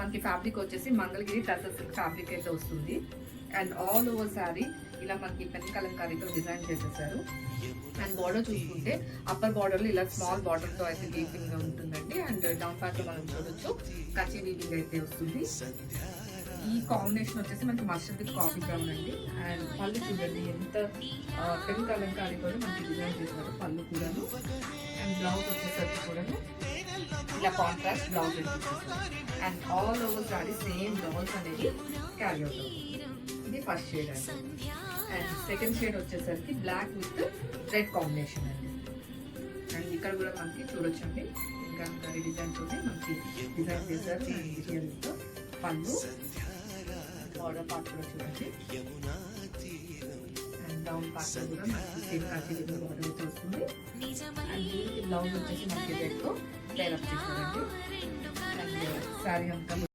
మనకి ఫ్యాబ్రిక్ వచ్చేసి Mangalagiri tussar silk fabric అయితే వస్తుంది. అండ్ ఆల్ ఓవర్ శారీ ఇలా మనకి పెన్ కలంకారీతో డిజైన్ చేసేసారు. అండ్ బార్డర్ చూసుకుంటే అప్పర్ బార్డర్లో ఇలా స్మాల్ బార్డర్తో అయితే వీవింగ్ ఉంటుందండి. అండ్ డౌన్ పార్ట్ లో మనం చూడొచ్చు కచ్చి వీవింగ్ అయితే వస్తుంది. ఈ కాంబినేషన్ వచ్చేసి మనకి మస్టర్డ్ విత్ కాఫీ బ్రౌన్ అండి. అండ్ పళ్ళు చూడండి ఎంత పెన్ కలంకారీతో మనకి డిజైన్ చేశారు పళ్ళు కూడాను. అండ్ బ్లౌజ్ వచ్చేసరికి కూడాను ఇలా contrast blouse and all over sorry same dolls అనేది క్యారీ అవుట్ అవుతుంది. ఇది ఫస్ట్ షేడ్ అండి. అండ్ సెకండ్ షేడ్ వచ్చేసరికి బ్లాక్ విత్ రెడ్ కాంబినేషన్ అండి. అండ్ ఇక్కడ కూడా మనకి చూడొచ్చండి ఇంకా డిజైన్ తోటి మనకి డిజైన్ చేశారు. మెటీరియల్తో పళ్ళు బార్డర్ పార్ట్ కూడా చూడండి. అండ్ డౌన్ పార్ట్ కూడా మనకి సేమ్ కంటిన్యూ బార్డర్ అయితే వస్తుంది. అండ్ దీనికి బ్లౌజ్ వచ్చేసి మనకి రెడ్తో డెవలప్ చేశారండి. అండ్ శారీ అంతా